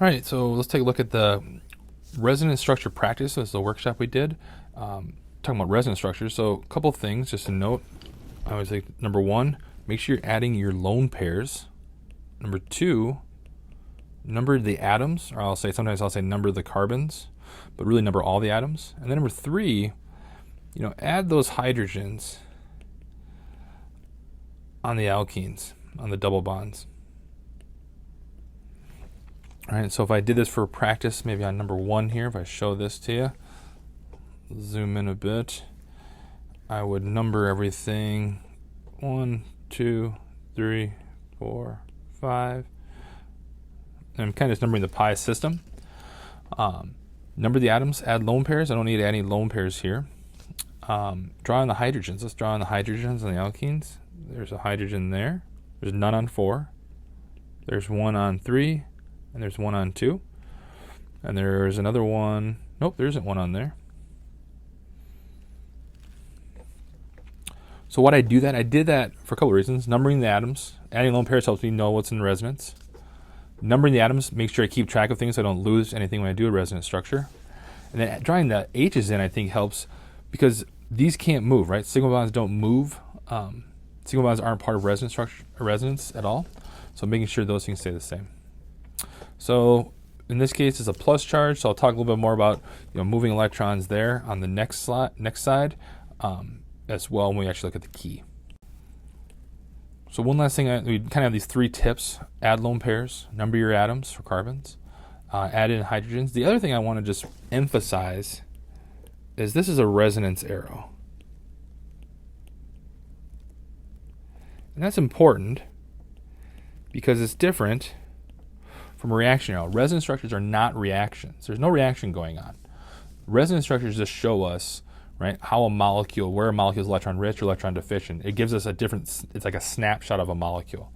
All right, so let's take a look at the resonance structure practice. This is the workshop we did, talking about resonance structures. So a couple of things just to note. I would say number one, make sure you're adding your lone pairs. Number two, number the atoms, or sometimes I'll say number the carbons, but really number all the atoms. And then number three, add those hydrogens on the alkenes, on the double bonds. All right, so if I did this for practice, maybe on number one here, if I show this to you, zoom in a bit, I would number everything 1, 2, 3, 4, 5. And I'm kind of just numbering the pi system. Number the atoms, add lone pairs. I don't need any lone pairs here. Draw on the hydrogens. Let's draw on the hydrogens on the alkenes. There's a hydrogen there. There's none on 4. There's one on 3. And there's one on 2. And there's another one. Nope, there isn't one on there. So I did that for a couple of reasons. Numbering the atoms. Adding lone pairs helps me know what's in resonance. Numbering the atoms makes sure I keep track of things so I don't lose anything when I do a resonance structure. And then drawing the H's in, I think, helps because these can't move, right? Sigma bonds don't move. Sigma bonds aren't part of resonance at all. So making sure those things stay the same. So in this case, it's a plus charge. So I'll talk a little bit more about moving electrons there on the next side as well when we actually look at the key. So one last thing, we kind of have these 3 tips: add lone pairs, number your atoms for carbons, add in hydrogens. The other thing I want to just emphasize is this is a resonance arrow. And that's important because it's different from a reaction arrow. Resonance structures are not reactions. There's no reaction going on. Resonance structures just show us, right, how where a molecule is electron rich or electron deficient. It gives us it's like a snapshot of a molecule.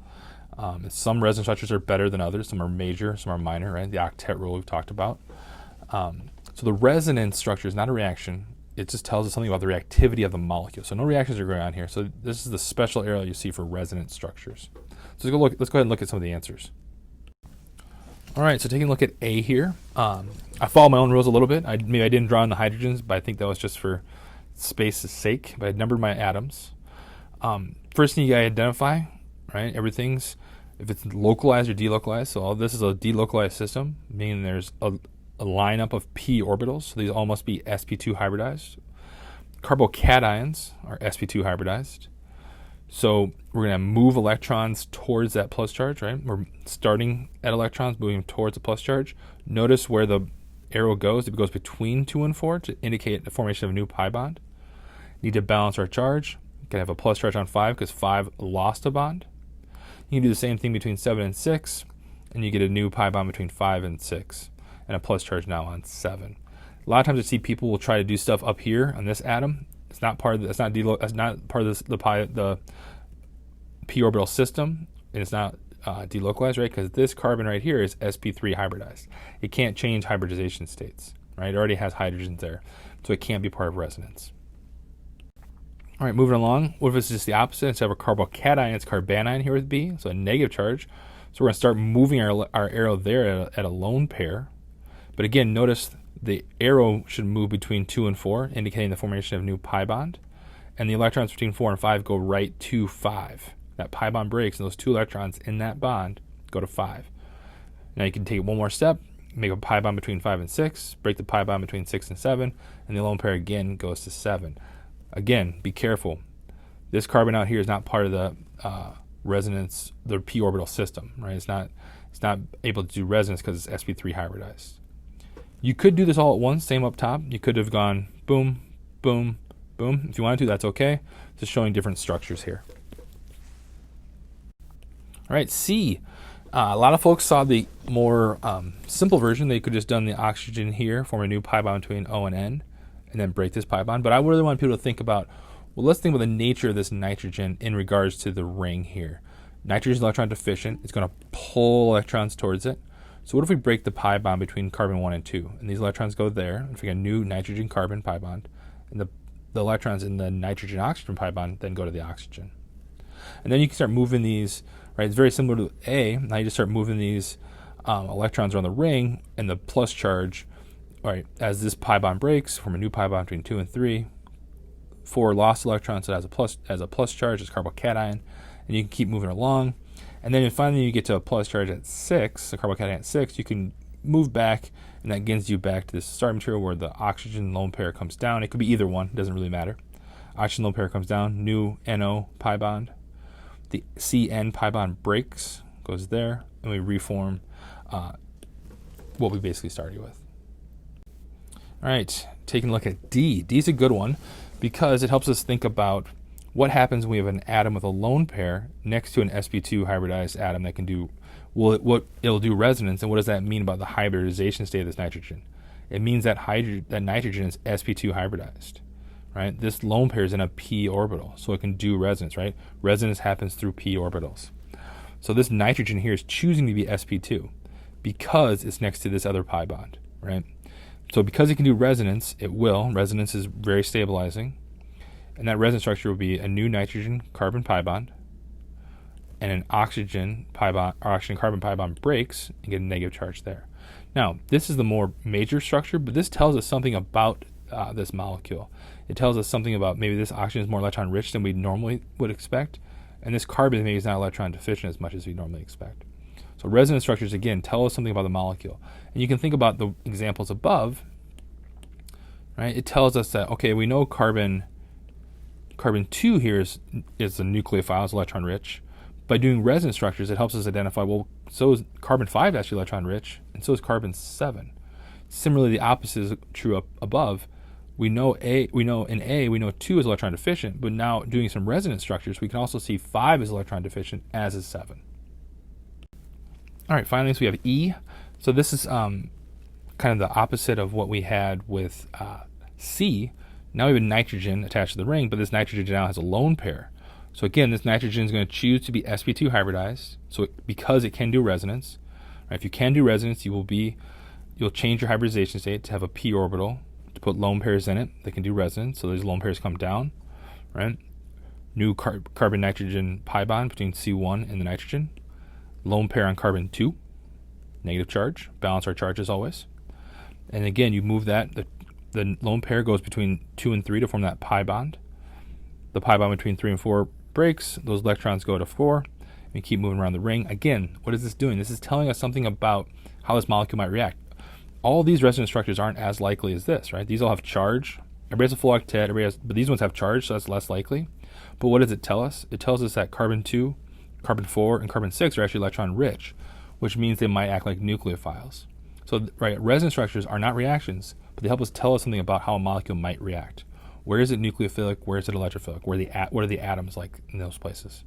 Some resonance structures are better than others. Some are major, some are minor, right? The octet rule we've talked about. So the resonance structure is not a reaction. It just tells us something about the reactivity of the molecule. So no reactions are going on here. So this is the special arrow you see for resonance structures. So let's go ahead and look at some of the answers. All right, so taking a look at A here, I followed my own rules a little bit. Maybe I didn't draw in the hydrogens, but I think that was just for space's sake. But I numbered my atoms. First thing you gotta identify, right? Everything's, if it's localized or delocalized. So all this is a delocalized system, meaning there's a lineup of p orbitals. So these all must be sp2 hybridized. Carbocations are sp2 hybridized. So we're going to move electrons towards that plus charge, right? We're starting at electrons, moving towards the plus charge. Notice where the arrow goes. It goes between 2 and 4 to indicate the formation of a new pi bond. Need to balance our charge. You can have a plus charge on 5 because 5 lost a bond. You can do the same thing between 7 and 6, and you get a new pi bond between 5 and 6, and a plus charge now on 7. A lot of times I see people will try to do stuff up here on this atom. It's not part of the, the p orbital system, and it's not delocalized, right? Because this carbon right here is sp3 hybridized. It can't change hybridization states, right? It already has hydrogens there, so it can't be part of resonance. All right, moving along. What if it's just the opposite? Instead of a carbocation, it's carbanion here with B, so a negative charge. So we're going to start moving our arrow there at a lone pair. But again, notice the arrow should move between 2 and 4, indicating the formation of a new pi bond. And the electrons between 4 and 5 go right to 5. That pi bond breaks, and those 2 electrons in that bond go to 5. Now you can take one more step, make a pi bond between 5 and 6, break the pi bond between 6 and 7, and the lone pair again goes to 7. Again, be careful. This carbon out here is not part of the resonance, the p orbital system, right? It's not able to do resonance because it's sp3 hybridized. You could do this all at once, same up top. You could have gone boom, boom, boom. If you wanted to, that's okay. Just showing different structures here. All right, C. A lot of folks saw the more simple version. They could just done the oxygen here, form a new pi bond between O and N, and then break this pi bond. But I really want people to think about, well, let's think about the nature of this nitrogen in regards to the ring here. Nitrogen is electron deficient. It's going to pull electrons towards it. So what if we break the pi bond between carbon 1 and 2? And these electrons go there. If we get a new nitrogen-carbon pi bond, and the electrons in the nitrogen-oxygen pi bond then go to the oxygen. And then you can start moving these, right? It's very similar to A. Now you just start moving these electrons are on the ring, and the plus charge, all right, as this pi bond breaks, from a new pi bond between 2 and 3, 4 lost electrons, so it has a plus charge, it's carbocation, and you can keep moving along. And then finally you get to a plus charge at 6, the carbocation at 6, you can move back, and that gets you back to the starting material where the oxygen lone pair comes down. It could be either one, it doesn't really matter. Oxygen lone pair comes down, new NO pi bond. The CN pi bond breaks, goes there, and we reform what we basically started with. All right, taking a look at D. D is a good one because it helps us think about what happens when we have an atom with a lone pair next to an sp2 hybridized atom that can do, what it'll do resonance, and what does that mean about the hybridization state of this nitrogen? It means that nitrogen is sp2 hybridized, right? This lone pair is in a p orbital, so it can do resonance, right? Resonance happens through p orbitals. So this nitrogen here is choosing to be sp2 because it's next to this other pi bond, right? So because it can do resonance, it will. Resonance is very stabilizing. And that resonance structure will be a new nitrogen carbon pi bond and an oxygen pi bond, or oxygen carbon pi bond breaks and get a negative charge there. Now, this is the more major structure, but this tells us something about this molecule. It tells us something about maybe this oxygen is more electron rich than we normally would expect, and this carbon maybe is not electron deficient as much as we normally expect. So resonance structures, again, tell us something about the molecule. And you can think about the examples above, right? It tells us that, okay, we know carbon 2 here is the nucleophile, is electron rich. By doing resonance structures, it helps us identify, well, so is carbon 5 actually electron rich, and so is carbon 7. Similarly, the opposite is true up above. We know 2 is electron deficient, but now doing some resonance structures, we can also see 5 is electron deficient, as is 7. All right, finally, so we have E. So this is kind of the opposite of what we had with C. Now we have a nitrogen attached to the ring, but this nitrogen now has a lone pair. So again, this nitrogen is going to choose to be sp2 hybridized. So because it can do resonance, right? If you can do resonance, you'll change your hybridization state to have a p orbital to put lone pairs in it that can do resonance. So these lone pairs come down, right? New carbon nitrogen pi bond between C1 and the nitrogen. Lone pair on carbon 2, negative charge. Balance our charges always. And again, you move that. The lone pair goes between 2 and 3 to form that pi bond. The pi bond between 3 and 4 breaks. Those electrons go to 4. And we keep moving around the ring. Again, what is this doing? This is telling us something about how this molecule might react. All these resonance structures aren't as likely as this, right? These all have charge. Everybody has a full octet, but these ones have charge, so that's less likely. But what does it tell us? It tells us that carbon 2, carbon 4, and carbon 6 are actually electron rich, which means they might act like nucleophiles. So, right, resonance structures are not reactions, but they help us tell us something about how a molecule might react. Where is it nucleophilic? Where is it electrophilic? What are the atoms like in those places?